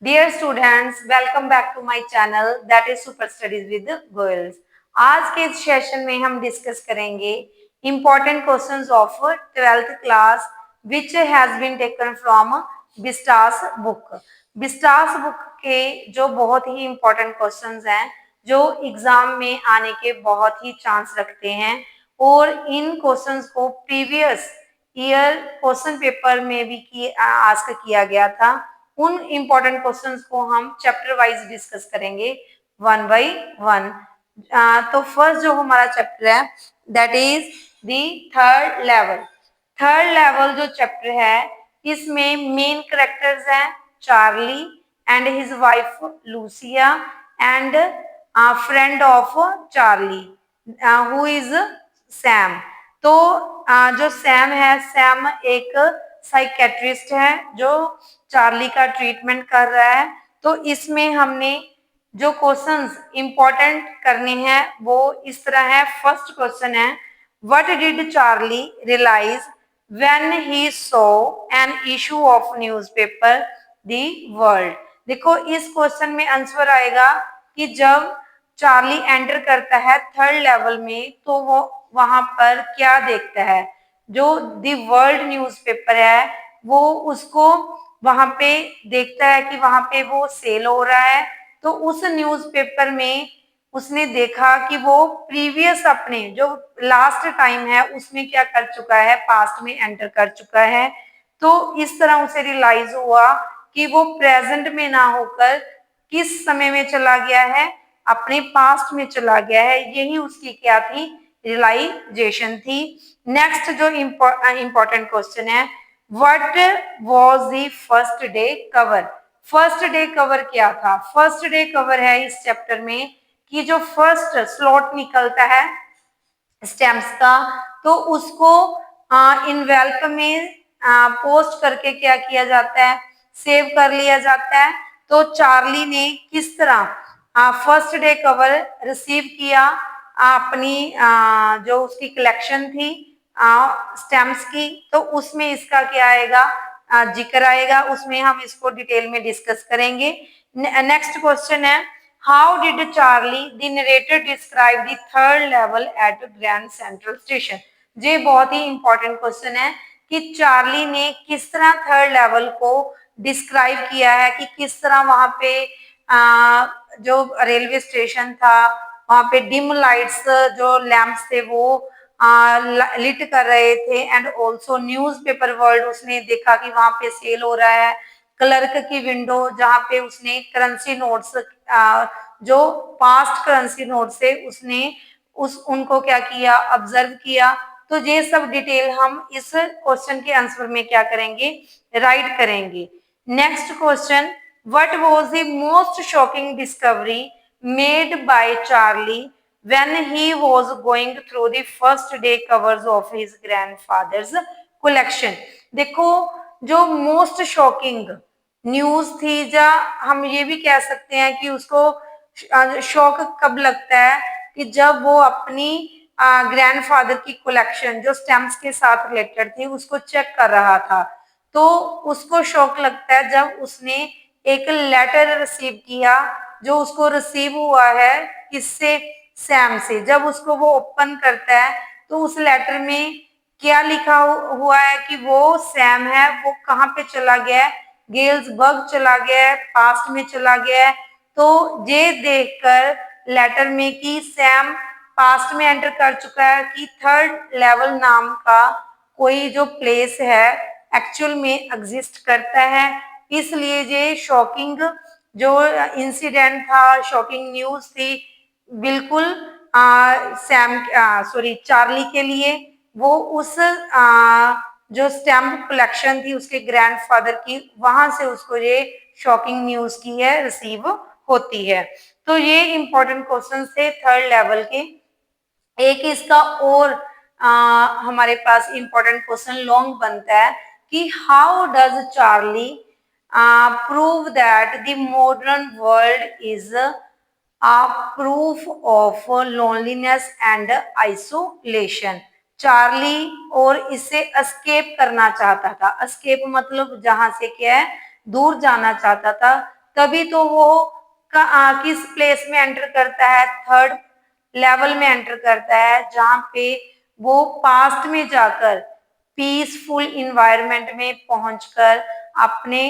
Dear students, welcome back to my channel that is super studies with girls. आज के इस session में हम डिस्कस करेंगे important questions of 12th class which has been taken from Vistas book. Vistas book के जो बहुत ही इंपॉर्टेंट क्वेश्चंस हैं, जो एग्जाम में आने के बहुत ही चांस रखते हैं, और इन क्वेश्चंस को प्रीवियस ईयर क्वेश्चन पेपर में भी आस्क किया गया था। उन इंपॉर्टेंट क्वेश्चंस को हम चैप्टर वाइज डिस्कस करेंगे वन बाय वन। तो फर्स्ट जो हमारा चैप्टर है that is the third level. Third level जो चैप्टर है, इसमें मेन करेक्टर्स हैं Charlie and his wife Lucia and friend of Charlie who is Sam. तो जो सैम है, सैम एक साइकेट्रिस्ट है जो चार्ली का ट्रीटमेंट कर रहा है। तो इसमें हमने जो क्वेश्चंस इंपॉर्टेंट करने हैं वो इस तरह है। फर्स्ट क्वेश्चन है, what did Charlie realise when he saw an issue of newspaper the world. देखो, इस क्वेश्चन में आंसर आएगा कि जब चार्ली एंटर करता है थर्ड लेवल में तो वो वहां पर क्या देखता है। जो दी वर्ल्ड न्यूज़पेपर है वो उसको वहां पे देखता है कि वहां पे वो सेल हो रहा है। तो उस न्यूज़पेपर में उसने देखा कि वो प्रीवियस अपने जो लास्ट टाइम है उसमें क्या कर चुका है, पास्ट में एंटर कर चुका है। तो इस तरह उसे रियलाइज हुआ कि वो प्रेजेंट में ना होकर किस समय में चला गया है, अपने पास्ट में चला गया है। यही उसकी क्या थी, रियलाइजेशन थी। नेक्स्ट जो इंपॉर्टेंट क्वेश्चन है, what was the first day cover. First day cover क्या था? फर्स्ट डे कवर है इस चैप्टर में कि जो फर्स्ट स्लॉट निकलता है स्टैम्प्स का, तो उसको इनवेल्प में पोस्ट करके क्या किया जाता है, सेव कर लिया जाता है। तो चार्ली ने किस तरह फर्स्ट डे कवर रिसीव किया, अपनी जो उसकी कलेक्शन थी स्टैम्प्स की, तो उसमें इसका क्या आएगा, जिक्र आएगा। उसमें हम इसको डिटेल में डिस्कस करेंगे। नेक्स्ट क्वेश्चन है, how did Charlie the narrator describe the third level at Grand Central station. ये बहुत ही इंपॉर्टेंट क्वेश्चन है कि चार्ली ने किस तरह थर्ड लेवल को डिस्क्राइब किया है, कि किस तरह वहां पे जो रेलवे स्टेशन था वहां पे डिम लाइट्स जो लैंप्स थे वो लिट कर रहे थे, एंड ऑल्सो न्यूज़पेपर वर्ल्ड उसने देखा कि वहां पे सेल हो रहा है। क्लर्क की विंडो जहां पे उसने करेंसी नोट्स जो पास्ट करेंसी नोट से उसने उनको क्या किया, ऑब्जर्व किया। तो ये सब डिटेल हम इस क्वेश्चन के आंसर में क्या करेंगे, राइट करेंगे। Next question, what was the most shocking discovery made by Charlie when he was going through the first day covers of his grandfather's collection। देखो, जो मोस्ट शॉकिंग न्यूज थी, या हम ये भी कह सकते हैं कि उसको शौक कब लगता है कि जब वो अपनी ग्रैंडफादर की कलेक्शन जो स्टैम्प्स के साथ रिलेटेड थी उसको चेक कर रहा था। तो उसको शौक लगता है जब उसने एक लेटर रिसीव किया, जो उसको रिसीव हुआ है किससे, सैम से। जब उसको वो ओपन करता है तो उस लेटर में क्या लिखा हुआ है कि वो सैम है, वो कहाँ पे चला गया है, गेल्सबर्ग चला गया है, पास्ट में चला गया है। तो ये देखकर लेटर में कि सैम पास्ट में एंटर कर चुका है, कि थर्ड लेवल नाम का कोई जो प्लेस है एक्चुअल में एग्जिस्ट करता है। इसलिए ये शॉकिंग जो इंसिडेंट था, शॉकिंग न्यूज थी, बिल्कुल चार्ली के लिए। वो उस जो स्टैम्प कलेक्शन थी उसके ग्रैंडफादर की, वहां से उसको ये शॉकिंग न्यूज की है रिसीव होती है। तो ये इंपॉर्टेंट क्वेश्चन थे थर्ड लेवल के। एक इसका और हमारे पास इंपॉर्टेंट क्वेश्चन लॉन्ग बनता है कि how does Charlie prove that the modern world is proof of loneliness and isolation. Charlie और इससे एस्केप करना चाहता था। एस्केप मतलब जहां से क्या है, दूर जाना चाहता था। तभी तो वो किस प्लेस में एंटर करता है, थर्ड लेवल में एंटर करता है, जहां पे वो पास्ट में जाकर पीसफुल इन्वायरमेंट में पहुंचकर अपने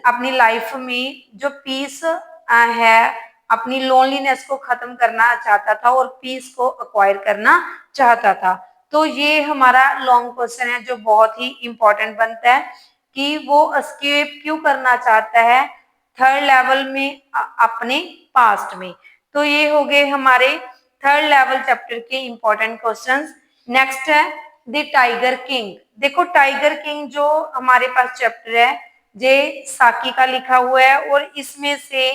अपनी लाइफ में जो पीस है, अपनी लोनलीनेस को खत्म करना चाहता था और पीस को अक्वायर करना चाहता था। तो ये हमारा लॉन्ग क्वेश्चन है जो बहुत ही इंपॉर्टेंट बनता है कि वो एस्केप क्यों करना चाहता है थर्ड लेवल में अपने पास्ट में। तो ये हो गए हमारे थर्ड लेवल चैप्टर के इंपॉर्टेंट क्वेश्चंस। नेक्स्ट है द टाइगर किंग। देखो टाइगर किंग जो हमारे पास चैप्टर है जे साकी का लिखा हुआ है और इसमें से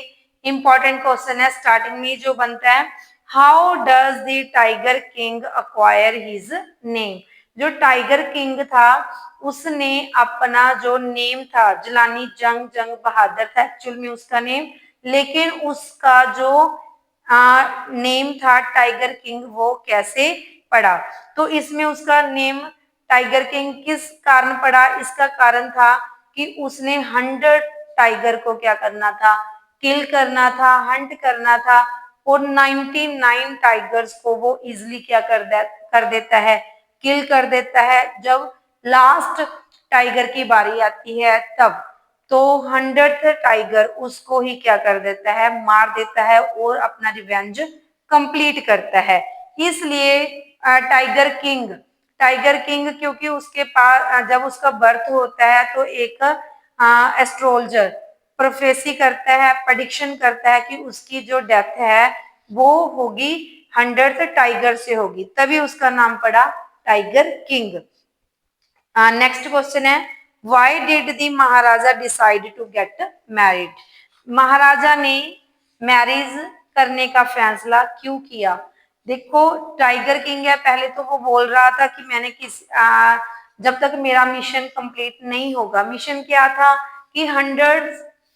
इंपॉर्टेंट क्वेश्चन है स्टार्टिंग में जो बनता है, how does the tiger king acquire his name. जो टाइगर किंग था उसने अपना जो नेम था, जलानी जंग जंग बहादुर था एक्चुअल में उसका नेम, लेकिन उसका जो नेम था टाइगर किंग वो कैसे पड़ा। तो इसमें उसका नेम टाइगर किंग किस कारण पड़ा, इसका कारण था कि उसने 100 टाइगर को क्या करना था, किल करना था, हंट करना था और 99 टाइगर्स को वो इजिली क्या कर देता है, किल कर देता है। जब लास्ट टाइगर की बारी आती है तब तो 100th टाइगर उसको ही क्या कर देता है, मार देता है और अपना रिवेंज कंप्लीट करता है। इसलिए टाइगर किंग क्योंकि उसके पास जब उसका बर्थ होता है तो एक एस्ट्रोलॉजर प्रोफेसी करता है, प्रेडिक्शन करता है कि उसकी जो डेथ है वो होगी 100th टाइगर से होगी, तभी उसका नाम पड़ा टाइगर किंग। नेक्स्ट क्वेश्चन है why did the maharaja decide to get married. Maharaja ने मैरिज करने का फैसला क्यों किया। देखो टाइगर किंग है, पहले तो वो बोल रहा था कि मैंने जब तक मेरा मिशन कंप्लीट नहीं होगा, मिशन क्या था कि 100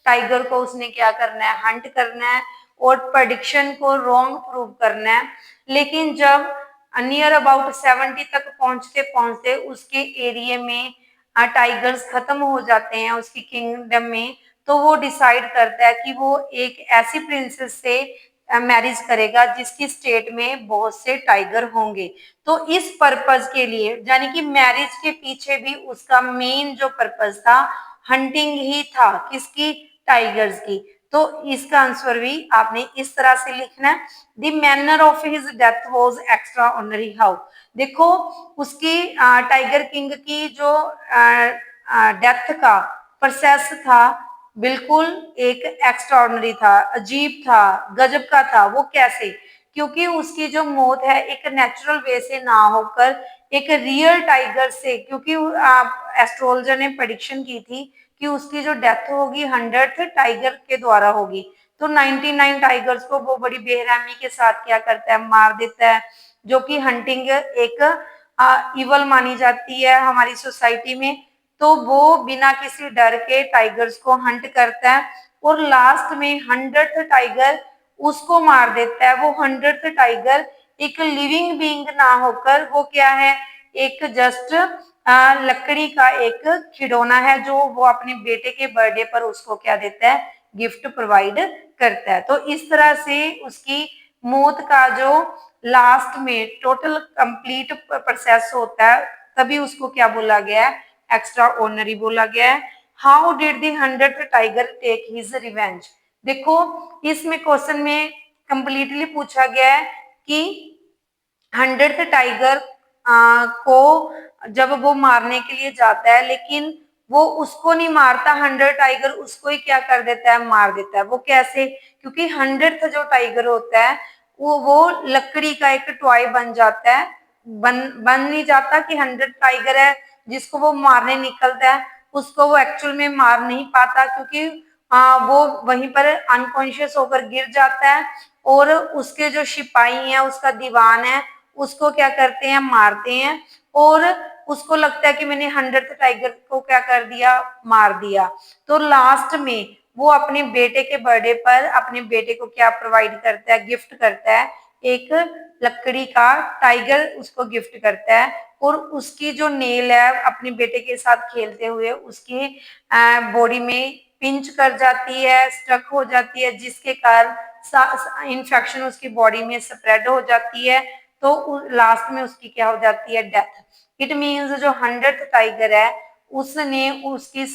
टाइगर को उसने क्या करना है, हंट करना है और प्रेडिक्शन को रॉन्ग प्रूव करना है। लेकिन जब नियर अबाउट 70 तक पहुंचते पहुंचते उसके एरिया में टाइगर्स खत्म हो जाते हैं उसकी किंगडम में, तो वो डिसाइड करता है कि वो एक ऐसी प्रिंसेस से मैरिज करेगा जिसकी स्टेट में बहुत से टाइगर होंगे। तो इस पर्पज के लिए यानी कि मैरिज के पीछे भी उसका मेन जो पर्पज था हंटिंग ही था, किसकी, टाइगर्स की। तो इसका आंसर भी आपने इस तरह से लिखना है, the manner of his death was extra ordinary. How, देखो उसकी टाइगर किंग की जो डेथ का प्रोसेस था बिल्कुल एक एक्स्ट्रा ऑर्डिनरी था, अजीब था, गजब का था। वो कैसे, क्योंकि उसकी जो मौत है एक नेचुरल वे से ना होकर एक रियल टाइगर से, क्योंकि एस्ट्रोलॉजर ने प्रेडिक्शन की थी कि उसकी जो डेथ होगी 100th टाइगर के द्वारा होगी। तो 99 टाइगर्स को वो बड़ी बेरहमी के साथ क्या करता है, मार देता है, जो कि हंटिंग एक इवल मानी जाती है हमारी सोसाइटी में। तो वो बिना किसी डर के टाइगर्स को हंट करता है और लास्ट में 100th टाइगर उसको मार देता है। वो 100th टाइगर एक लिविंग बीइंग ना होकर वो क्या है, एक जस्ट लकड़ी का एक खिलौना है जो वो अपने बेटे के बर्थडे पर उसको क्या देता है, गिफ्ट प्रोवाइड करता है। तो इस तरह से उसकी मौत का जो लास्ट में टोटल कंप्लीट प्रोसेस होता है तभी उसको क्या बोला गया है, एक्स्ट्रा ऑर्डिनरी बोला गया है। How did the 100th tiger take his revenge. देखो इसमें क्वेश्चन में कंप्लीटली पूछा गया है कि 100th टाइगर को जब वो मारने के लिए जाता है लेकिन वो उसको नहीं मारता, 100 टाइगर उसको ही क्या कर देता है, मार देता है। वो कैसे, क्योंकि 100th जो टाइगर होता है वो लकड़ी का एक टॉय बन जाता है, बन नहीं जाता कि 100 टाइगर है जिसको वो मारने निकलता है उसको वो एक्चुअल में मार नहीं पाता, क्योंकि वो वहीं पर अनकॉन्शियस होकर गिर जाता है और उसके जो सिपाही हैं, उसका दीवान है, उसको क्या करते हैं, मारते हैं और उसको लगता है कि मैंने 100th टाइगर को क्या कर दिया, मार दिया। तो लास्ट में वो अपने बेटे के बर्थडे पर अपने बेटे को क्या प्रोवाइड करता है, गिफ्ट करता है, एक लकड़ी का टाइगर उसको गिफ्ट करता है और उसकी जो नेल है अपने बेटे के साथ खेलते हुए उसकी बॉडी में पिंच कर जाती है, स्टक हो जाती है, जिसके कारण इन्फेक्शन उसकी बॉडी में स्प्रेड हो जाती है, तो लास्ट में उसकी क्या हो जाती है, डेथ। इट मीन्स जो 100th टाइगर है उसने उसकी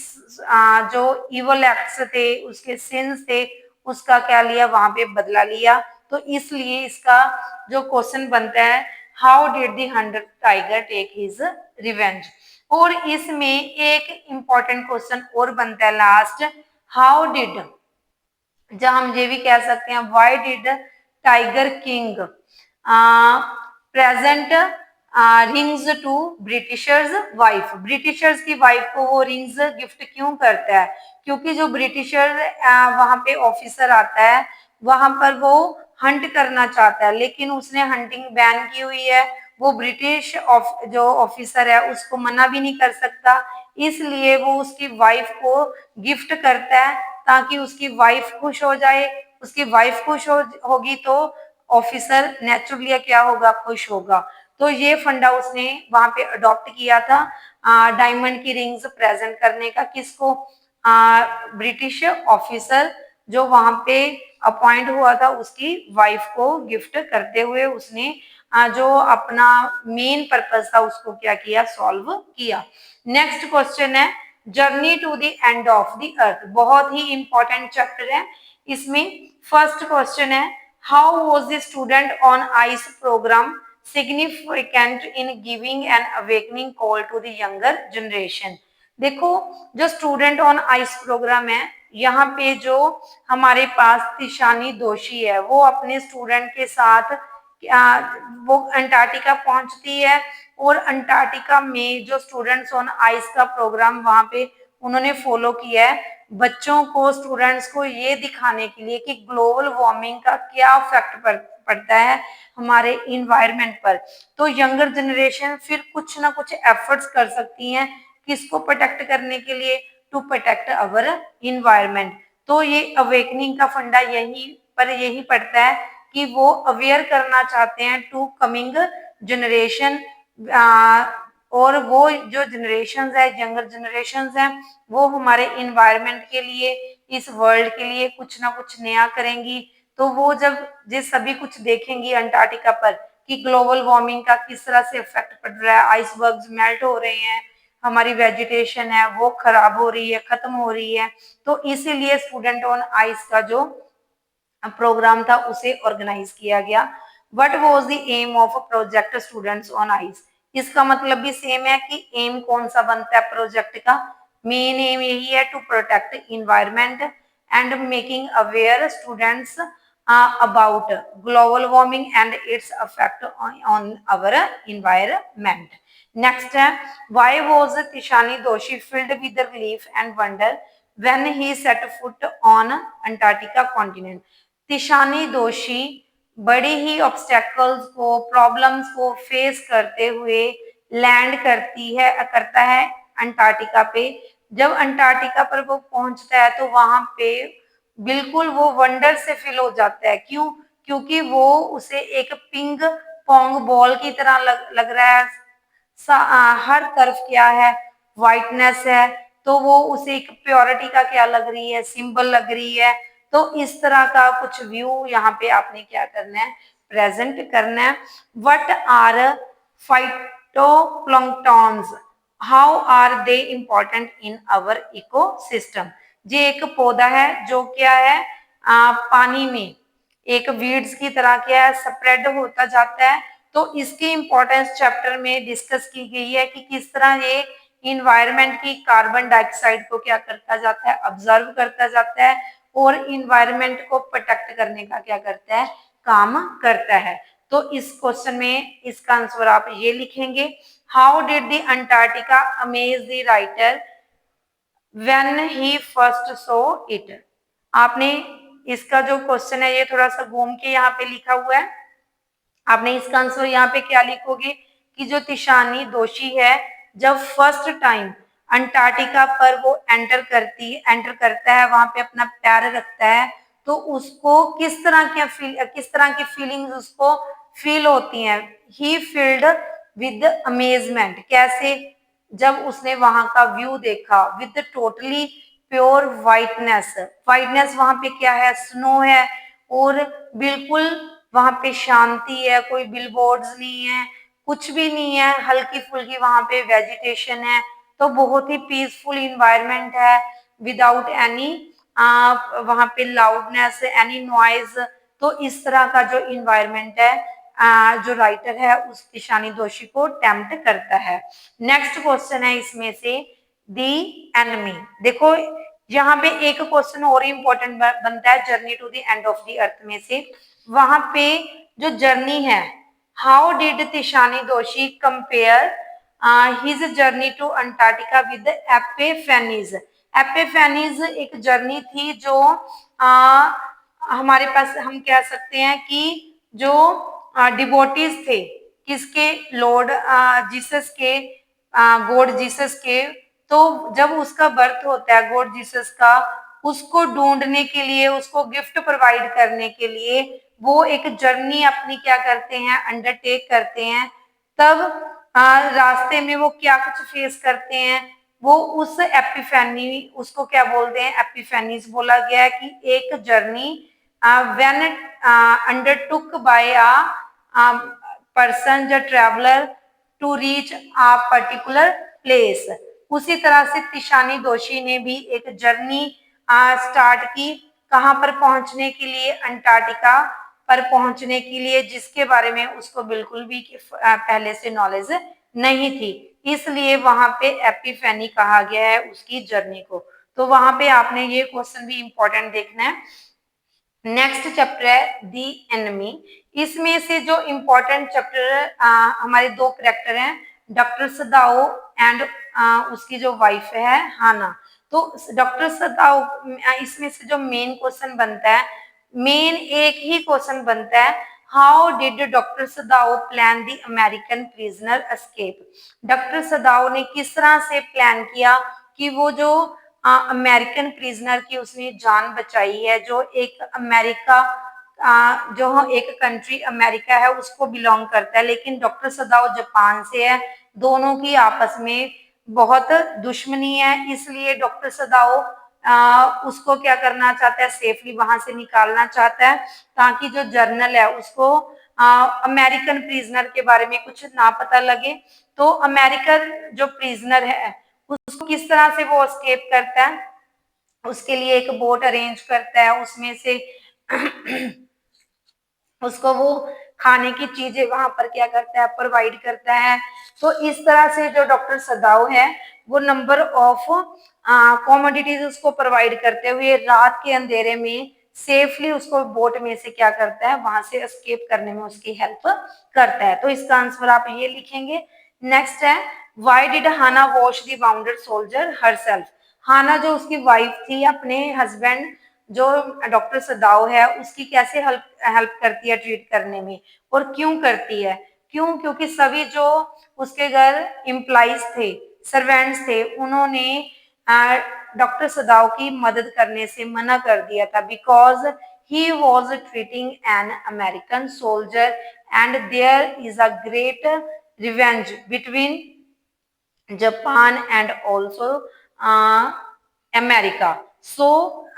जो इवल एक्ट्स थे, उसके सिंस थे, उसका क्या लिया, वहां पे बदला लिया। तो इसलिए इसका जो क्वेश्चन बनता है, how did the 100th tiger take his revenge. और इसमें एक इंपॉर्टेंट क्वेश्चन और बनता है लास्ट, हाउ डिड, जहां हम ये भी कह सकते हैं, why did Tiger King present rings to britishers wife. Britishers की वाइफ को वो रिंग्स गिफ्ट क्यों करता है, क्योंकि जो ब्रिटिशर वहां पे ऑफिसर आता है, वहां पर वो हंट करना चाहता है, लेकिन उसने हंटिंग बैन की हुई है। वो ब्रिटिश जो ऑफिसर है उसको मना भी नहीं कर सकता, इसलिए वो उसकी वाइफ को गिफ्ट करता है, ताकि उसकी वाइफ खुश हो जाए। उसकी वाइफ खुश होगी तो ऑफिसर नेचुरली क्या होगा, खुश होगा। तो ये फंडा उसने वहां पे अडॉप्ट किया था, डायमंड की रिंग्स प्रेजेंट करने का। किसको, ब्रिटिश ऑफिसर जो वहां पे अपॉइंट हुआ था, उसकी वाइफ को गिफ्ट करते हुए उसने जो अपना मेन पर्पस था उसको क्या किया, सॉल्व किया। नेक्स्ट क्वेश्चन है, journey to the end of the earth. बहुत ही इंपॉर्टेंट चैप्टर है। इसमें फर्स्ट क्वेश्चन है, how was the student on ice programme significant in giving an awakening call to the younger generation. देखो, जो student on ice programme है, यहाँ पे जो हमारे पास तिशानी दोषी है, वो अपने स्टूडेंट के साथ वो अंटार्कटिका पहुंचती है। और अंटार्कटिका में जो स्टूडेंट्स ऑन आइस का प्रोग्राम वहां पे उन्होंने फॉलो किया है, बच्चों को, स्टूडेंट्स को ये दिखाने के लिए कि ग्लोबल वार्मिंग का क्या इफेक्ट पड़ता है हमारे इन्वायरमेंट पर। तो यंगर जनरेशन फिर कुछ ना कुछ एफर्ट्स कर सकती हैं, किसको प्रोटेक्ट करने के लिए, टू प्रोटेक्ट अवर इन्वायरमेंट। तो ये अवेकनिंग का फंडा यही पड़ता है कि वो अवेयर करना चाहते हैं टू कमिंग जनरेशन। और वो जो जनरेशन है, यंगर जनरेशन है, वो हमारे इन्वायरमेंट के लिए, इस वर्ल्ड के लिए कुछ ना कुछ नया करेंगी। तो वो जब ये सभी कुछ देखेंगी अंटार्कटिका पर कि ग्लोबल वार्मिंग का किस तरह से इफेक्ट पड़ रहा है, आइसबर्ग्स मेल्ट हो रहे हैं, हमारी वेजिटेशन है वो खराब हो रही है, खत्म हो रही है। तो इसीलिए स्टूडेंट ऑन आइस का जो प्रोग्राम था उसे ऑर्गेनाइज किया गया। What was the aim of project students on ice. इसका मतलब भी सेम है कि एम कौन सा बनता है प्रोजेक्ट का, मेन एम यही है, to protect environment and making aware students about global warming and its affect on our environment. Next है, why was Tishani Doshi filled with relief and wonder when he set foot on Antarctica continent. Tishani Doshi बड़ी ही obstacles को, problems को face करते हुए land करता है Antarctica पे। जब अंटार्कटिका पर वो पहुंचता है तो वहां पे बिल्कुल वो वंडर से फिल हो जाता है। क्यों, क्योंकि वो उसे एक पिंग पोंग बॉल की तरह लग रहा है। हर तरफ क्या है, वाइटनेस है, तो वो उसे एक प्योरिटी का क्या लग रही है, सिंबल लग रही है। तो इस तरह का कुछ व्यू यहाँ पे आपने क्या करना है, प्रेजेंट करना है। What are phytoplanktons, how are they important in our ecosystem. ये एक पौधा है जो क्या है, पानी में एक वीड्स की तरह क्या है, स्प्रेड होता जाता है। तो इसकी इंपॉर्टेंस चैप्टर में डिस्कस की गई है कि किस तरह ये इन्वायरमेंट की कार्बन डाइऑक्साइड को क्या करता जाता है, ऑब्जर्व करता जाता है, और इन्वायरमेंट को प्रोटेक्ट करने का क्या करता है, काम करता है। तो इस क्वेश्चन में इसका आंसर आप ये लिखेंगे, how did the Antarctica amaze the writer when he first so it. आपने इसका जो क्वेश्चन है ये थोड़ा सा घूम के यहाँ पे लिखा हुआ है। आपने इसका आंसर यहाँ पे क्या लिखोगे कि जो तिशानी दोषी है, जब फर्स्ट टाइम अंटार्कटिका पर वो एंटर करता है, वहां पे अपना पैर रखता है, तो उसको किस तरह की फीलिंग्स उसको फील होती हैं। ही फील्ड विद अमेजमेंट, कैसे, जब उसने वहां का व्यू देखा, with totally pure whiteness. Whiteness वहां पे क्या है, स्नो है, और बिल्कुल वहां पे शांति है, कोई बिलबोर्ड्स नहीं है, कुछ भी नहीं है, हल्की फुल्की वहां पे वेजिटेशन है। तो बहुत ही पीसफुल इन्वायरमेंट है, विदाउट एनी वहां पे लाउडनेस, एनी नॉइज। तो इस तरह का जो इन्वायरमेंट है जो राइटर है उस तिशानी दोषी को टेम्प्ट करता है। नेक्स्ट क्वेश्चन है इसमें से दी एनमी। देखो यहाँ पे एक क्वेश्चन और इंपॉर्टेंट बनता है journey to the end of the earth में से। वहां पे जो जर्नी है, how did Tishani Doshi compare his journey to Antarctica with epiphanies. Epiphanies एक जर्नी थी जो हमारे पास हम कह सकते हैं कि जो डिवोटीज थे किसके, लॉर्ड जीसस के, गॉड जीसस के। तो जब उसका बर्थ होता है गॉड जीसस का, उसको ढूंढने के लिए, उसको गिफ्ट प्रोवाइड करने के लिए वो एक जर्नी अपनी क्या करते हैं, अंडरटेक करते हैं। तब रास्ते में वो क्या कुछ फेस करते हैं, वो उस एपिफेनी, उसको क्या बोलते हैं, एपिफेनीज बोला गया है कि एक journey when undertook by a person, the traveller, to reach a particular place. उसी तरह से तिशानी दोषी ने भी एक जर्नी स्टार्ट की, कहां पर पहुंचने के लिए, अंटार्कटिका पर पहुंचने के लिए, जिसके बारे में उसको बिल्कुल भी पहले से नॉलेज नहीं थी। इसलिए वहां पे एपिफेनी कहा गया है उसकी जर्नी को। तो वहां पे आपने ये क्वेश्चन भी इंपॉर्टेंट देखना है। नेक्स्ट चैप्टर है दी एनिमी। इसमें से जो इंपॉर्टेंट चैप्टर हमारे दो करेक्टर हैं, डॉक्टर सदाओ एंड उसकी जो वाइफ है हाना। तो डॉक्टर सदाओ, इसमें से जो मेन क्वेश्चन बनता है, मेन एक ही क्वेश्चन बनता है, how did doctor Sadao plan the American prisoner escape. Doctor सदाओ ने किस तरह से प्लान किया कि वो जो अमेरिकन प्रिजनर की उसने जान बचाई है, जो एक अमेरिका जो एक कंट्री अमेरिका है उसको बिलोंग करता है, लेकिन डॉक्टर सदाओ जापान से है, दोनों की आपस में बहुत दुश्मनी है। इसलिए डॉक्टर सदाओ उसको क्या करना चाहता है, सेफली वहां से निकालना चाहता है, ताकि जो जर्नल है उसको अमेरिकन प्रिजनर के बारे में कुछ ना पता लगे। तो अमेरिकन जो प्रिजनर है उसको किस तरह से वो एस्केप करता है, उसके लिए एक बोट अरेंज करता है, उसमें से उसको वो खाने की चीजें वहां पर क्या करता है, प्रोवाइड करता है। तो इस तरह से जो डॉक्टर सदाओ है वो नंबर ऑफ कॉमोडिटीज उसको प्रोवाइड करते हुए रात के अंधेरे में सेफली उसको बोट में से क्या करता है, वहां से एस्केप करने में उसकी हेल्प करता है। तो इसका आंसर आप ये लिखेंगे। नेक्स्ट है, why did Hana wash the wounded soldier herself. Hana जो उसकी वाइफ थी, अपने हस्बैंड जो डॉक्टर सदाओ है उसकी कैसे हेल्प हेल्प करती है ट्रीट करने में, और क्यों करती है, क्यों, क्योंकि सभी जो उसके घर एम्प्लॉइज थे, सर्वेंट्स थे, उन्होंने डॉक्टर सदाओ की मदद करने से मना कर दिया था, because he was treating an American soldier and there is a great revenge between Japan and also America. So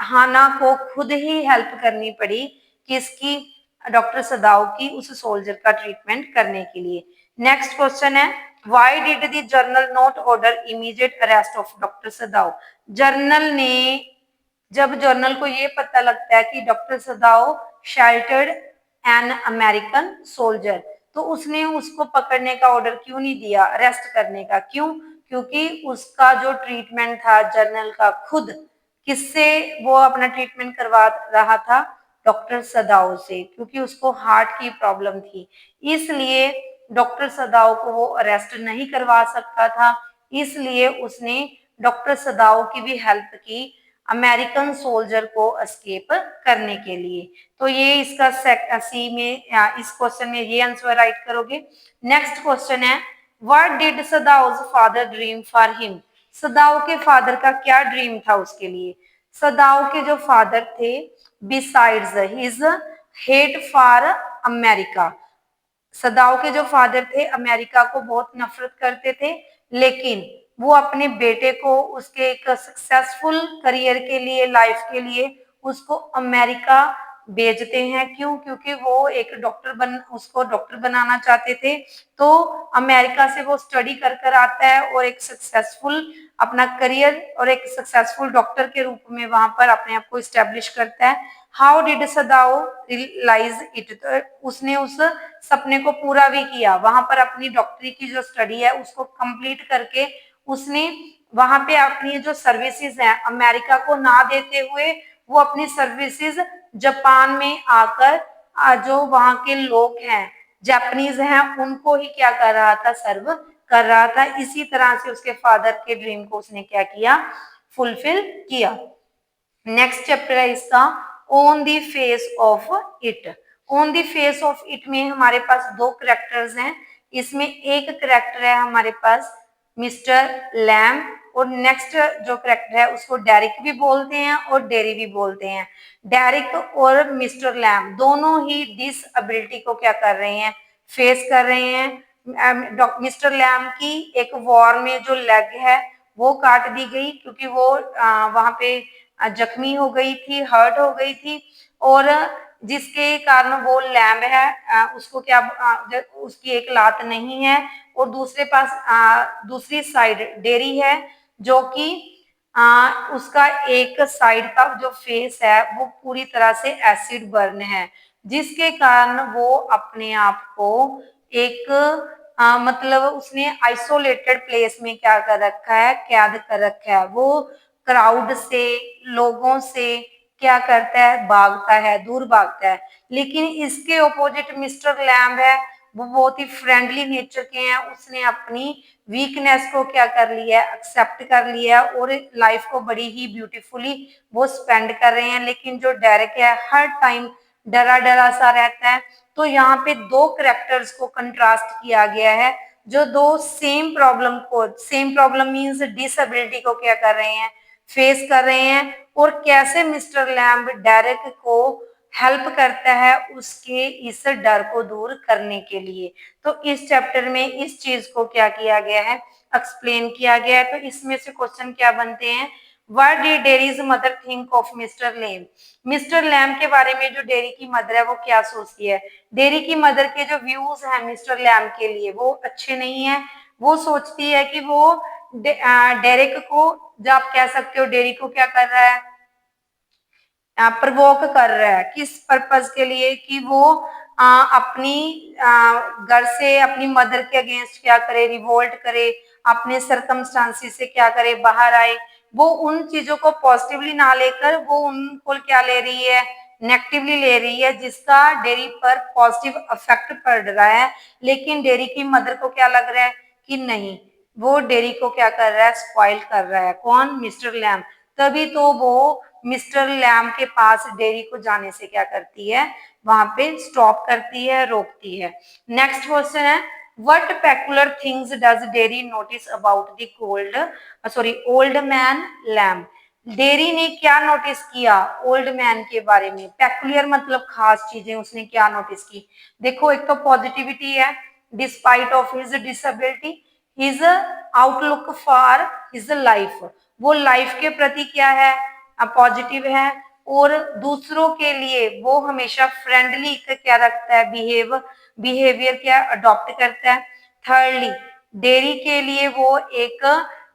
Hana को खुद ही हेल्प करनी पड़ी किसकी, डॉक्टर सदाओ की, उस सोल्जर का ट्रीटमेंट करने के लिए। नेक्स्ट क्वेश्चन है, why did the journal not order immediate arrest of doctor Sadao. Journal ने, जब जर्नल को ये पता लगता है कि डॉक्टर सदाओ शेल्टर्ड एन अमेरिकन सोल्जर, तो उसने उसको पकड़ने का ऑर्डर क्यों नहीं दिया, अरेस्ट करने का, क्यों, क्योंकि उसका जो ट्रीटमेंट था जर्नल का, खुद किससे वो अपना ट्रीटमेंट करवा रहा था, डॉक्टर सदाओ से, क्योंकि उसको हार्ट की प्रॉब्लम थी। इसलिए डॉक्टर सदाओ को वो अरेस्ट नहीं करवा सकता था, इसलिए उसने डॉक्टर सदाओ की भी हेल्प की अमेरिकन सोल्जर को एस्केप करने के लिए। तो ये इसका सी में इस क्वेश्चन में ये आंसर राइट करोगे। नेक्स्ट क्वेश्चन है, what did Sadao's father dream for him. Sadao के फादर का क्या ड्रीम था उसके लिए। सदाओ के जो फादर थे, besides his hate for America, Sadao के जो फादर थे अमेरिका को बहुत नफरत करते थे, लेकिन वो अपने बेटे को उसके एक सक्सेसफुल करियर के लिए, लाइफ के लिए उसको अमेरिका भेजते हैं। क्यों? क्योंकि वो एक उसको डॉक्टर बनाना चाहते थे। तो अमेरिका से वो स्टडी कर कर आता है और एक सक्सेसफुल अपना करियर और एक सक्सेसफुल डॉक्टर के रूप में वहां पर अपने आप को स्टेब्लिश करता है। How did Sadao realise it? तो उसने उस सपने को पूरा भी किया। वहां पर अपनी डॉक्टरी की जो स्टडी है उसको कंप्लीट करके उसने वहां पे अपनी जो सर्विसेज है अमेरिका को ना देते हुए वो अपनी सर्विसेज जापान में आकर जो वहां के लोग हैं जापानीज हैं उनको ही क्या कर रहा था, सर्व कर रहा था। इसी तरह से उसके फादर के ड्रीम को उसने क्या किया, फुलफिल किया। नेक्स्ट चैप्टर है इसका on the face of it. On the face of it में हमारे पास दो करेक्टर्स हैं। इसमें एक करेक्टर है हमारे पास मिस्टर लैम और नेक्स्ट जो करेक्टर है उसको डेरिक भी बोलते हैं और डेरी भी बोलते हैं। डेरिक और मिस्टर लैम दोनों ही डिसएबिलिटी को क्या कर रहे हैं, फेस कर रहे हैं। मिस्टर लैम की एक वॉर में जो लेग है वो काट दी गई क्योंकि वो वहां पे जख्मी हो गई थी, हर्ट हो गई थी और जिसके कारण वो लैम्ब है उसको क्या उसकी एक लात नहीं है और दूसरी साइड डेरी है जो कि उसका एक साइड का जो फेस है वो पूरी तरह से एसिड बर्न है जिसके कारण वो अपने आप को एक मतलब उसने आइसोलेटेड प्लेस में क्या कर रखा है, कैद कर रखा है। वो क्राउड से, लोगों से क्या करता है, भागता है, दूर भागता है। लेकिन इसके ऑपोजिट मिस्टर लैम्ब है, वो बहुत ही फ्रेंडली नेचर के हैं। उसने अपनी वीकनेस को क्या कर लिया है, एक्सेप्ट कर लिया है और लाइफ को बड़ी ही ब्यूटीफुली वो स्पेंड कर रहे हैं। लेकिन जो डेरिक है हर टाइम डरा डरा सा रहता है। तो यहाँ पे दो करेक्टर्स को कंट्रास्ट किया गया है जो दो सेम प्रॉब्लम मीन्स डिसेबिलिटी को क्या कर रहे हैं, फेस कर रहे हैं और कैसे मिस्टर लैम्ब डेरिक को हेल्प करता है उसके इस डर को दूर करने के लिए। तो इस चैप्टर में इस चीज को क्या किया गया है, एक्सप्लेन किया गया है। तो इसमें से क्वेश्चन क्या बनते हैं, what did dairies mother think of mister lamb? Mister lamb के बारे में जो डेरी की मदर है वो क्या सोचती है? डेरी की मदर के जो व्यूज हैं मिस्टर लैम्ब के लिए वो अच्छे नहीं है। वो सोचती है कि वो डेरिक को, जो आप कह सकते हो डेरी को क्या कर रहा है, प्रवोक कर रहा है। किस पर्पज के लिए कि वो अपनी घर से अपनी मदर के अगेंस्ट क्या करे, रिवोल्ट करे, अपने सरकमस्टांसिस से क्या करे, बाहर आए। वो उन चीजों को पॉजिटिवली ना लेकर वो उनको क्या ले रही है, नेगेटिवली ले रही है, जिसका डेरी पर पॉजिटिव इफेक्ट पड़ रहा है। लेकिन डेरी की मदर को क्या लग रहा है कि नहीं, वो डेरी को क्या कर रहा है, स्पॉइल कर रहा है। कौन? Mister lamb. तभी तो वो मिस्टर लैम्ब के पास डेरी को जाने से क्या करती है, वहां पे स्टॉप करती है, रोकती है। नेक्स्ट क्वेश्चन है, what peculiar things does dairy notice about the old man lamb? Dairy ने क्या नोटिस किया ओल्ड मैन के बारे में? पेकुलियर मतलब खास चीजें उसने क्या नोटिस की? देखो, एक तो पॉजिटिविटी है, despite of his disability, his outlook for his life, वो लाइफ के प्रति क्या है, पॉजिटिव है और दूसरों के लिए वो हमेशा फ्रेंडली क्या रखता है, बिहेवियर क्या अडॉप्ट करता है। थर्डली, डेरी के लिए वो एक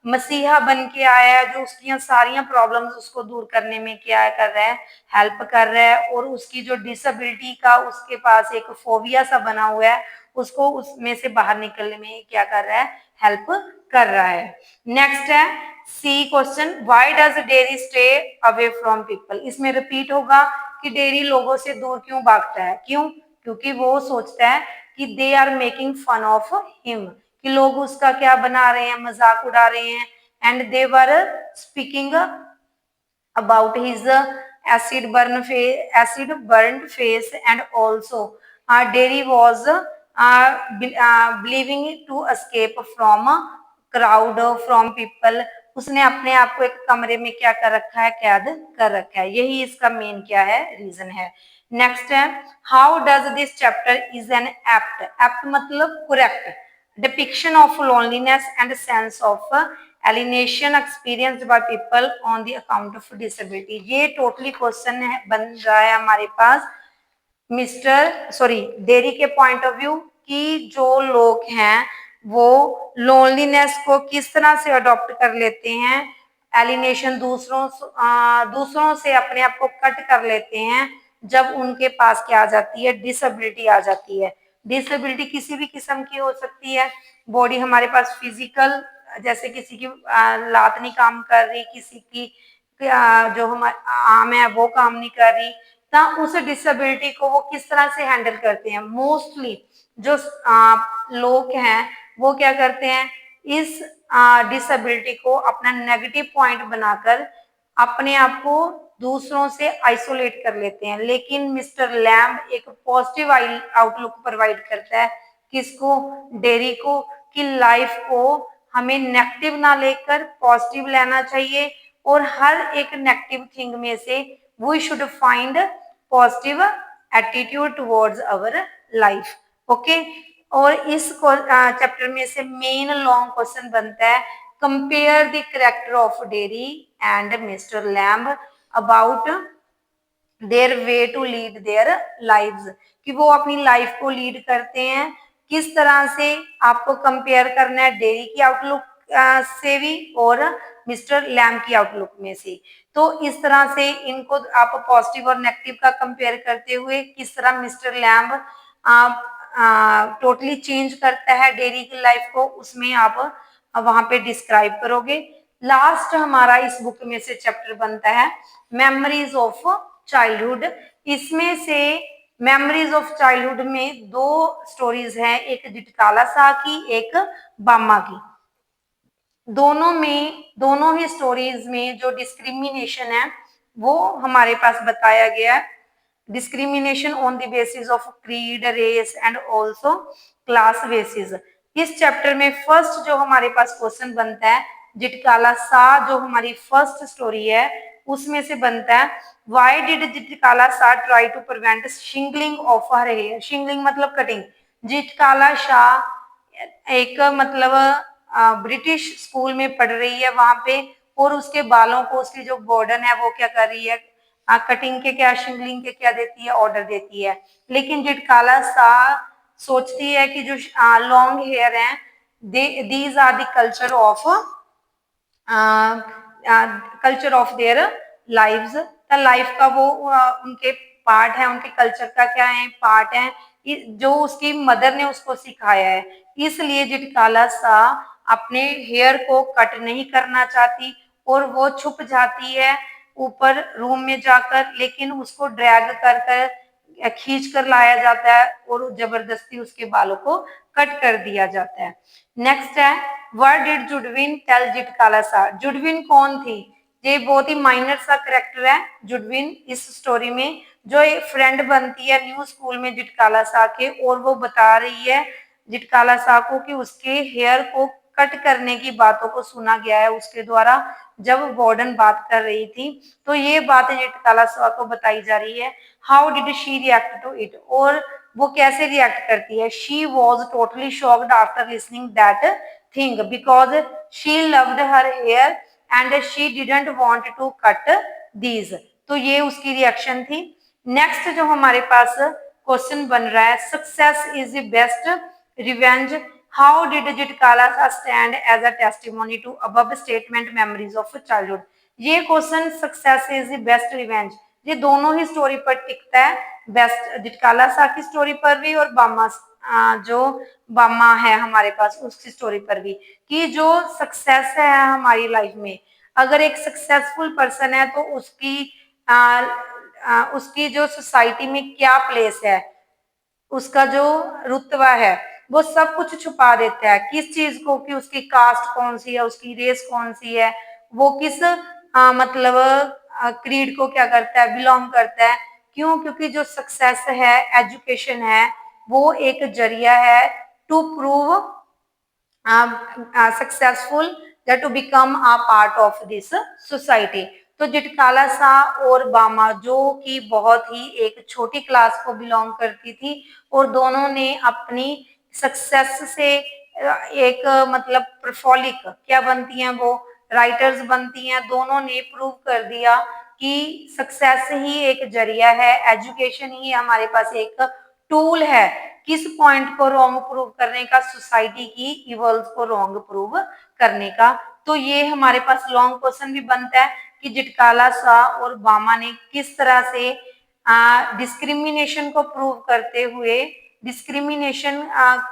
मसीहा बन के आया है जो उसकी सारी प्रॉब्लम्स उसको दूर करने में क्या कर रहा है, हेल्प कर रहा है। और उसकी जो डिसेबिलिटी का उसके पास एक फोबिया सा बना हुआ है उसको उसमें से बाहर निकलने में क्या कर रहा है, हेल्प कर रहा है। नेक्स्ट है C question, why does Derry stay away from people? इसमें रिपीट होगा कि डेरी लोगों से दूर क्यों भागता है? क्यों? क्योंकि वो सोचता है कि they are making fun of him, कि लोग उसका क्या बना रहे हैं, मजाक उड़ा रहे हैं। And they were speaking about his acid burned face and also Derry was believing to escape from crowd from people। उसने अपने आप को एक कमरे में क्या कर रखा है, कैद कर रखा है। यही इसका मेन क्या है, रीजन है। नेक्स्ट है, how does this chapter is an apt? Apt मतलब correct depiction of loneliness and sense of alienation experienced by people on the account of disability. ये टोटली क्वेश्चन है बन रहा है हमारे पास डेरी के पॉइंट ऑफ व्यू कि जो लोग हैं वो लोनलीनेस को किस तरह से अडॉप्ट कर लेते हैं, एलिनेशन दूसरों से अपने आप को कट कर लेते हैं जब उनके पास क्या आ जाती है, डिसेबिलिटी आ जाती है। डिसेबिलिटी किसी भी किस्म की हो सकती है। बॉडी हमारे पास फिजिकल, जैसे किसी की लात नहीं काम कर रही, किसी की जो हमारे आम है वो काम नहीं कर रही, तो उस डिसेबिलिटी को वो किस तरह से हैंडल करते हैं। मोस्टली जो लोग हैं वो क्या करते हैं, इस डिसेबिलिटी को अपना नेगेटिव पॉइंट बनाकर अपने आप को दूसरों से आइसोलेट कर लेते हैं। लेकिन मिस्टर लैम्ब एक पॉजिटिव आउटलुक प्रोवाइड करता है किसको, डेरी को, कि लाइफ को हमें नेगेटिव ना लेकर पॉजिटिव लेना चाहिए और हर एक नेगेटिव थिंग में से we should find positive attitude towards our life. Okay, और इस चैप्टर में से मेन लॉन्ग क्वेश्चन बनता है, compare the character of Derry and Mr Lamb about their way to lead their lives, कि वो अपनी लाइफ को लीड करते हैं किस तरह से। आपको कंपेयर करना है डेरी की आउटलुक से भी और मिस्टर लैम्ब की आउटलुक में से। तो इस तरह से इनको आप पॉजिटिव और नेगेटिव का कंपेयर करते हुए किस तरह मिस्टर लैम्ब टोटली चेंज करता है डेरी की लाइफ को, उसमें आप वहां पे डिस्क्राइब करोगे। लास्ट हमारा इस बुक में से चैप्टर बनता है मेमोरीज ऑफ चाइल्डहुड। इसमें से मेमोरीज ऑफ चाइल्डहुड में दो स्टोरीज हैं, एक जिटकाला शाह की, एक बामा की। दोनों ही स्टोरीज में जो डिस्क्रिमिनेशन है वो हमारे पास बताया गया है। Discrimination on the basis of creed, race and also class basis. इस चैप्टर में फर्स्ट जो हमारे पास क्वेश्चन बनता है, जिटकाला शाह जो हमारी फर्स्ट स्टोरी है उसमें से बनता है, why did Zitkala Sa try to prevent shingling of her hair. Shingling मतलब कटिंग। जिटकाला शाह एक मतलब ब्रिटिश स्कूल में पढ़ रही है वहां पे, और उसके बालों को उसकी जो वार्डन है वो क्या कर रही है, कटिंग के क्या, शिंगलिंग के क्या देती है, ऑर्डर देती है। लेकिन जिटकाला शाह सोचती है कि जो लॉन्ग हेयर है these are the culture of their lives, life का वो उनके पार्ट है, उनके कल्चर का क्या है, पार्ट है, जो उसकी मदर ने उसको सिखाया है। इसलिए जिटकाला शाह अपने हेयर को कट नहीं करना चाहती और वो छुप जाती है ऊपर रूम में जाकर, लेकिन उसको ड्रैग कर खींच कर लाया जाता है और जबरदस्ती उसके बालों को कट कर दिया जाता है। नेक्स्ट है, व्हाट डिड जुडविन टेल जिटकाला शाह। जुडविन कौन थी, ये बहुत ही माइनर सा करेक्टर है जुडविन इस स्टोरी में, जो एक फ्रेंड बनती है न्यू स्कूल में जिटकाला शाह के, और वो बता रही है जिटकाला शाह को कि उसके हेयर को कट करने की बातों को सुना गया है उसके द्वारा जब वार्डन बात कर रही थी। तो ये बात जिटकाला शाह को बताई जा रही है। How did she react to it, और वो कैसे रिएक्ट करती है। She was totally shocked after listening that thing because she loved her hair and she didn't want to cut these. तो ये उसकी रिएक्शन थी। नेक्स्ट जो हमारे पास क्वेश्चन बन रहा है, success is the best revenge, how did Zitkala Sa stand as a testimony to above statement memories of childhood. ये question success is the best revenge, ये दोनों ही स्टोरी पर टिकता है, बेस्ट जिटकाला शाह की स्टोरी पर भी और जो बामा है हमारे पास उसकी स्टोरी पर भी, कि जो सक्सेस है हमारी लाइफ में, अगर एक सक्सेसफुल पर्सन है तो उसकी जो सोसाइटी में क्या प्लेस है, उसका जो रुतबा है वो सब कुछ छुपा देता है। किस चीज को, कि उसकी कास्ट कौन सी है, उसकी रेस कौन सी है, वो किस मतलब क्रीड को क्या करता है, बिलोंग करता है। क्यों, क्योंकि जो सक्सेस है, एजुकेशन है, वो एक जरिया है टू प्रूव सक्सेसफुल या to become a part of this society. तो जिटकाला शाह और बामा जो कि बहुत ही एक छोटी क्लास को बिलोंग करती थी और दोनों ने अपनी सक्सेस से एक मतलब प्रोफोलिक क्या बनती हैं, वो राइटर्स बनती हैं। दोनों ने प्रूव कर दिया कि सक्सेस ही एक जरिया है, एजुकेशन ही हमारे पास एक टूल है किस पॉइंट को रॉन्ग प्रूव करने का, सोसाइटी की इवल्स को रॉन्ग प्रूव करने का। तो ये हमारे पास लॉन्ग क्वेश्चन भी बनता है कि जिटकाला शाह और बामा ने किस तरह से डिस्क्रिमिनेशन को प्रूव करते हुए, डिस्क्रिमिनेशन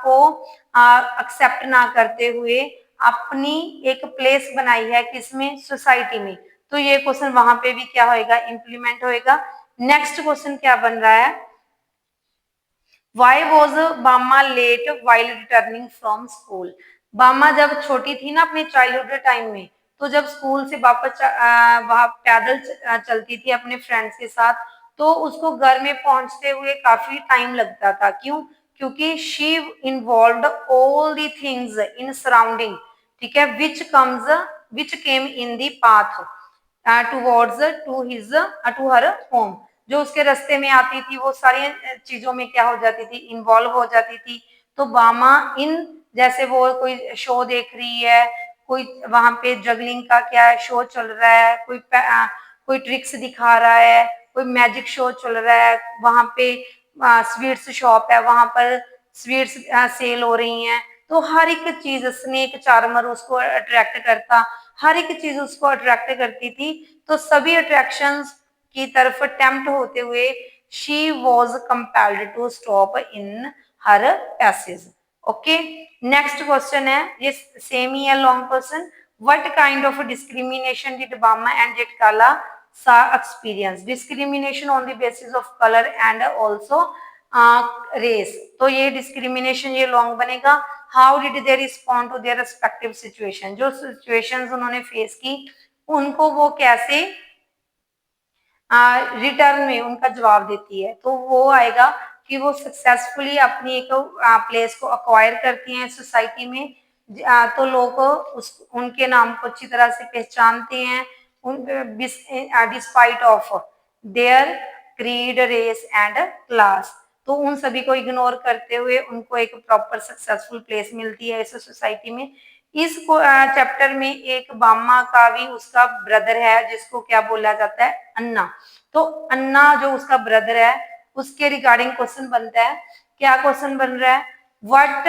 को एक्सेप्ट ना करते हुए अपनी एक प्लेस बनाई है किसमें, सोसाइटी में। तो ये क्वेश्चन वहां पे भी क्या होएगा, इंप्लीमेंट होएगा। नेक्स्ट क्वेश्चन क्या बन रहा है, why was Bama late while returning from school. Bama जब छोटी थी ना अपने चाइल्डहुड टाइम में, तो जब स्कूल से वापस वहां पैदल चलती थी अपने फ्रेंड्स के साथ, तो उसको घर में पहुंचते हुए काफी टाइम लगता था। क्यों? क्योंकि she involved all the things in surrounding, ठीक है, which came in the path towards to her home. जो उसके रास्ते में आती थी वो सारी चीजों में क्या हो जाती थी, इन्वॉल्व हो जाती थी। तो बामा इन, जैसे वो कोई शो देख रही है, कोई वहां पे जगलिंग का क्या शो चल रहा है, कोई ट्रिक्स दिखा रहा है, कोई मैजिक शो चल रहा है, वहां पे स्वीट्स शॉप है, वहां पर स्वीट्स सेल हो रही हैं। तो हर एक चीज, स्नेक चार्मर उसको अट्रैक्ट करता, हर एक चीज उसको अट्रैक्ट करती थी। तो सभी अट्रैक्शंस की तरफ टेम्प्ट होते हुए she was compelled to stop in her passage. Okay, next question है, ये सेम ही है long question. What kind of discrimination did Bama and Zitkala Sa experience, discrimination on the basis of colour and also race. तो ये discrimination ये long बनेगा। How did they respond to their respective situation, जो situations उन्होंने face की उनको वो कैसे रिटर्न में उनका जवाब देती है। तो वो आएगा कि वो सक्सेसफुली अपनी एक प्लेस को अक्वायर करती हैं सोसाइटी में। तो लोग उनके नाम को अच्छी तरह से पहचानते हैं, despite of their creed, race and class. तो उन सभी को इग्नोर करते हुए उनको एक प्रॉपर सक्सेसफुल प्लेस मिलती है इस सोसाइटी में। इस चैप्टर में एक बामा का भी उसका ब्रदर है जिसको क्या बोला जाता है, अन्ना। तो अन्ना जो उसका ब्रदर है उसके रिगार्डिंग क्वेश्चन बनता है। क्या क्वेश्चन बन रहा है, what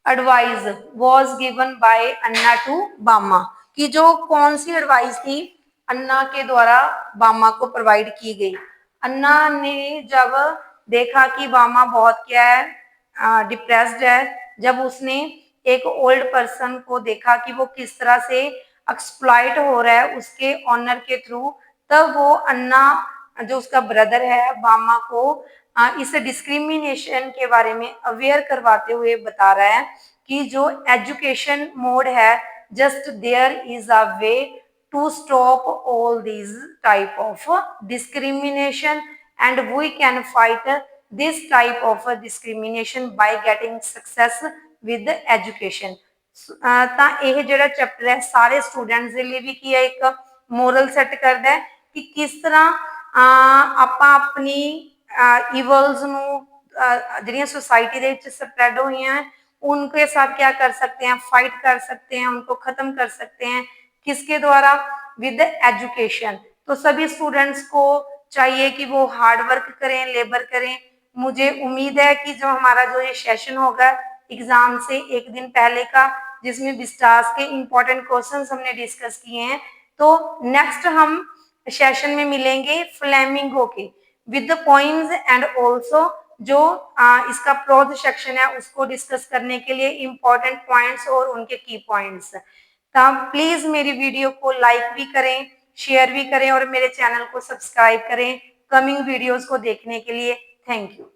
advice was given by Anna to Bama, कि जो कौन सी एडवाइस थी अन्ना के द्वारा बामा को प्रोवाइड की गई। अन्ना ने जब देखा कि बामा बहुत क्या है, डिप्रेस्ड है, जब उसने एक ओल्ड पर्सन को देखा कि वो किस तरह से एक्सप्लॉइट हो रहा है उसके ऑनर के थ्रू, तब वो अन्ना जो उसका ब्रदर है बामा को इस डिस्क्रिमिनेशन के बारे में अवेयर करवाते हुए बता रहा है कि जो एजुकेशन मोड है, just there is a way to stop all these type of discrimination and we can fight this type of discrimination by getting success with education. ਤਾਂ ਇਹ ਜਿਹੜਾ ਚੈਪਟਰ ਹੈ ਸਾਰੇ ਸਟੂਡੈਂਟਸ ਦੇ ਲਈ ਵੀ ਕੀ ਹੈ, ਇੱਕ ਮੋਰਲ ਸੈੱਟ ਕਰਦਾ ਹੈ ਕਿ ਕਿਸ ਤਰ੍ਹਾਂ ਆਪਾਂ ਆਪਣੀ इवल्स ਜਿਹੜੀਆਂ सोसाइटी ਦੇ ਵਿੱਚ स्प्रैड ਹੋਈਆਂ हैं उनके साथ क्या कर सकते हैं, फाइट कर सकते हैं, उनको खत्म कर सकते हैं, किसके द्वारा, विद एजुकेशन। तो सभी स्टूडेंट्स को चाहिए कि वो हार्ड वर्क करें, लेबर करें। मुझे उम्मीद है कि जो हमारा जो ये सेशन होगा एग्जाम से एक दिन पहले का, जिसमें विस्टास के इंपॉर्टेंट क्वेश्चंस हमने डिस्कस किए हैं, तो नेक्स्ट हम सेशन में मिलेंगे फ्लेमिंगो के with the points and also जो इसका प्रोज सेक्शन है उसको डिस्कस करने के लिए इंपॉर्टेंट पॉइंट्स और उनके की पॉइंट्स। तो प्लीज मेरी वीडियो को लाइक भी करें, शेयर भी करें और मेरे चैनल को सब्सक्राइब करें कमिंग वीडियोस को देखने के लिए। Thank you.